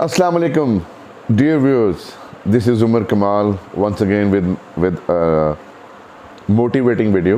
Assalamu alaikum, dear viewers. This is Umar Kamal once again with a motivating video.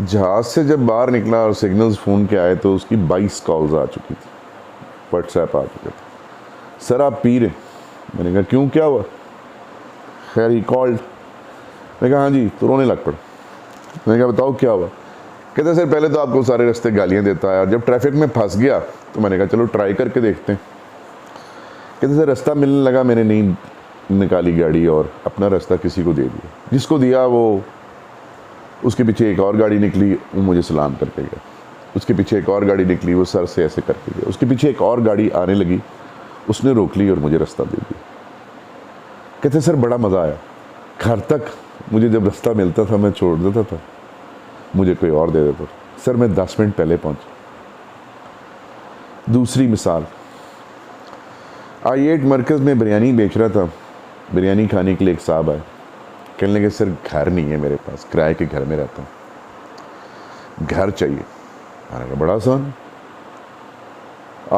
جہاز سے جب باہر نکلا اور سگنلز فون کے آئے تو اس کی 22 کالز آ چکی تھی, واٹس ایپ آ چکے تھے, سر آپ پی رہے؟ میں نے کہا کیوں, کیا ہوا؟ خیر ہی کالڈ. میں نے کہا ہاں جی, تو رونے لگ پڑا. میں نے کہا بتاؤ کیا ہوا؟ کہتے سر پہلے تو آپ کو سارے رستے گالیاں دیتا ہے, اور جب ٹریفک میں پھنس گیا تو میں نے کہا چلو ٹرائی کر کے دیکھتے ہیں. کہتے سر رستہ ملنے لگا, میں نے نہیں نکالی گاڑی اور اپنا رستہ کسی کو دے دیا. جس کو دیا وہ, اس کے پیچھے ایک اور گاڑی نکلی, وہ مجھے سلام کر کے گیا. اس کے پیچھے ایک اور گاڑی نکلی, وہ سر سے ایسے کر کے گیا. اس کے پیچھے ایک اور گاڑی آنے لگی, اس نے روک لی اور مجھے رستہ دے دیا. کہتے سر بڑا مزہ آیا, گھر تک مجھے جب رستہ ملتا تھا میں چھوڑ دیتا تھا, مجھے کوئی اور دے دیتا تھا. سر میں 10 منٹ پہلے پہنچا. دوسری مثال, I8 مرکز میں بریانی بیچ رہا تھا. بریانی کھانے کے لیے ایک صاحب آئے, کہنے لگے سر گھر نہیں ہے میرے پاس, کرائے کے گھر میں رہتا ہوں, گھر چاہیے. میں نے کہا بڑا آسان ہے,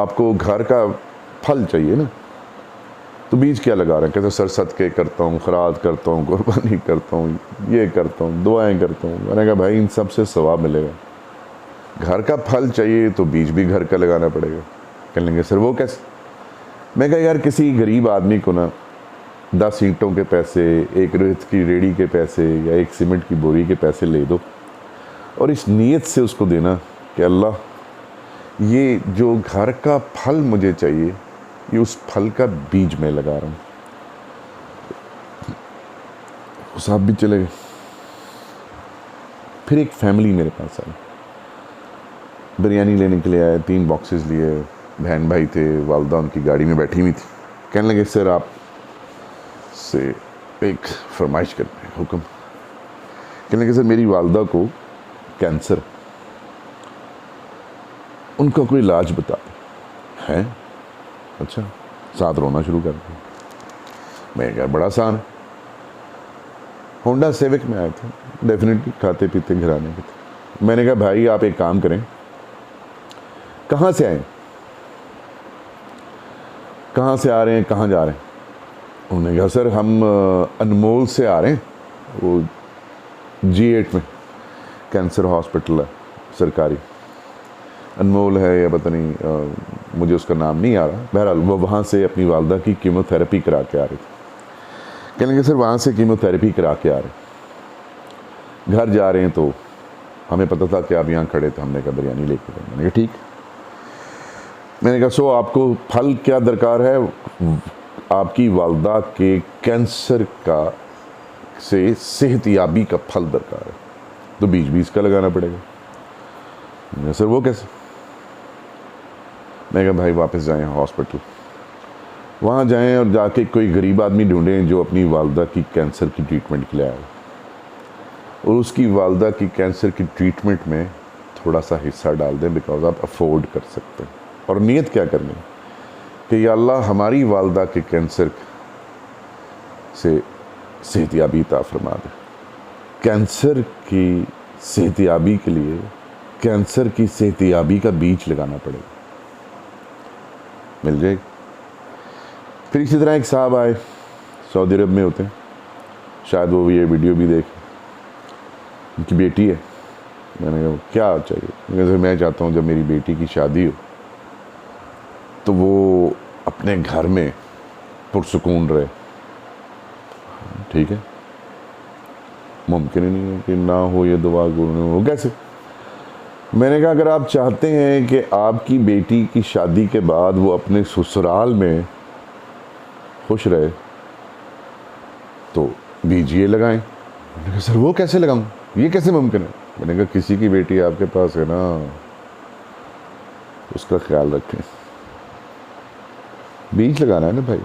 آپ کو گھر کا پھل چاہیے نا, تو بیج کیا لگا رہے ہیں؟ کہتے سر صدقے کرتا ہوں, خیرات کرتا ہوں, قربانی کرتا ہوں, یہ کرتا ہوں, دعائیں کرتا ہوں. میں نے کہا بھائی ان سب سے ثواب ملے گا, گھر کا پھل چاہیے تو بیج بھی گھر کا لگانا پڑے گا. کہنے لگے سر وہ کیسے؟ میں کہا یار کسی غریب آدمی کو نا 10 اینٹوں کے پیسے, ایک ریت کی ریڑھی کے پیسے, یا ایک سیمنٹ کی بوری کے پیسے لے دو, اور اس نیت سے اس کو دینا کہ اللہ یہ جو گھر کا پھل مجھے چاہیے, یہ اس پھل کا بیج میں لگا رہا ہوں. وہ صاحب بھی چلے گئے. پھر ایک فیملی میرے پاس آئی, بریانی لینے کے لیے آئے, 3 باکسز لیے, بہن بھائی تھے, والدہ ان کی گاڑی میں بیٹھی ہوئی تھی. کہنے لگے سر آپ سے ایک فرمائش کرتے ہیں, حکم. کہنے لگے سر میری والدہ کو کینسر, ان کا کوئی علاج بتا ہے. اچھا, ساتھ رونا شروع کر دیا. میں کہا بڑا آسان ہے. ہونڈا سیوک میں آئے تھے, ڈیفینیٹلی کھاتے پیتے گھرانے کے تھے. میں نے کہا بھائی آپ ایک کام کریں, کہاں سے آئے, کہاں سے آ رہے ہیں, کہاں جا رہے ہیں؟ انہوں نے کہا سر ہم انمول سے آ رہے ہیں, وہ G8 میں کینسر ہاسپٹل ہے سرکاری, انمول ہے یا پتہ نہیں, مجھے اس کا نام نہیں آ رہا. بہرحال وہ وہاں سے اپنی والدہ کی کیمو تھراپی کرا کے آ رہے تھے. کہنے لگے سر وہاں سے کیمو تھراپی کرا کے آ رہے ہیں, گھر جا رہے ہیں, تو ہمیں پتہ تھا کہ آپ یہاں کھڑے تھے. ہم نے کہا بریانی لے کے. میں نے کہا ٹھیک. میں نے کہا سو آپ کو پھل کیا درکار ہے؟ آپ کی والدہ کے کینسر کا سے صحت یابی کا پھل درکار ہے, تو بیج کا لگانا پڑے گا. میں نے کہا سر وہ کیسے؟ میں کہا بھائی واپس جائیں ہاسپٹل, وہاں جائیں اور جا کے کوئی غریب آدمی ڈھونڈیں جو اپنی والدہ کی کینسر کی ٹریٹمنٹ کے لیے آئے, اور اس کی والدہ کی کینسر کی ٹریٹمنٹ میں تھوڑا سا حصہ ڈال دیں, بیکاز آپ افورڈ کر سکتے ہیں. اور نیت کیا کرنی کہ یا اللہ ہماری والدہ کے کینسر سے صحت یابی عطا فرما دے. کینسر کی صحت یابی کے لیے کینسر کی صحت یابی کا بیج لگانا پڑے گا, مل جائے گا. پھر اسی طرح ایک صاحب آئے, سعودی عرب میں ہوتے ہیں, شاید وہ یہ ویڈیو بھی دیکھ, ان کی بیٹی ہے. میں نے کہا کیا چاہیے؟ میں چاہتا ہوں جب میری بیٹی کی شادی ہو تو وہ اپنے گھر میں پرسکون رہے. ٹھیک ہے, ممکن ہی نہیں ہے کہ نہ ہو یہ دعا, ہو کیسے؟ میں نے کہا اگر آپ چاہتے ہیں کہ آپ کی بیٹی کی شادی کے بعد وہ اپنے سسرال میں خوش رہے تو بیج یہ لگائیں. میں نے کہا سر وہ کیسے لگاؤں, یہ کیسے ممکن ہے؟ میں نے کہا کسی کی بیٹی آپ کے پاس ہے نا, اس کا خیال رکھیں. بیج لگانا ہے نا بھائی,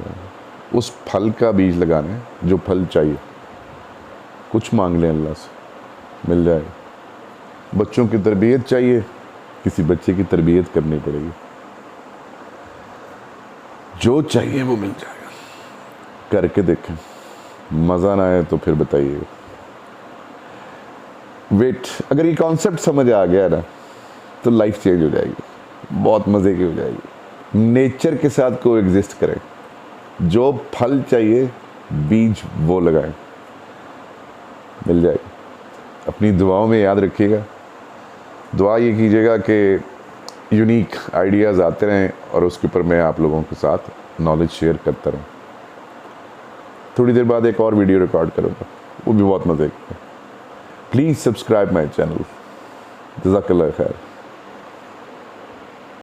اس پھل کا بیج لگانا ہے جو پھل چاہیے. کچھ مانگ لیں اللہ سے, مل جائے گا. بچوں کی تربیت چاہیے, کسی بچے کی تربیت کرنی پڑے گی. جو چاہیے وہ مل جائے گا. کر کے دیکھیں, مزہ نہ آئے تو پھر بتائیے گا. ویٹ, اگر یہ کانسیپٹ سمجھ آ گیا نا تو لائف چینج ہو جائے گی, بہت مزے کی ہو جائے گی. نیچر کے ساتھ کو ایگزسٹ کریں, جو پھل چاہیے بیج وہ لگائیں, مل جائے گا. اپنی دعاؤں میں یاد رکھیے گا, دعا یہ کیجیے گا کہ یونیک آئیڈیاز آتے رہیں اور اس کے اوپر میں آپ لوگوں کے ساتھ نالج شیئر کرتا رہوں. تھوڑی دیر بعد ایک اور ویڈیو ریکارڈ کروں گا, وہ بھی بہت مزے کی ہے. Please subscribe my channel. جزاک اللہ خیر.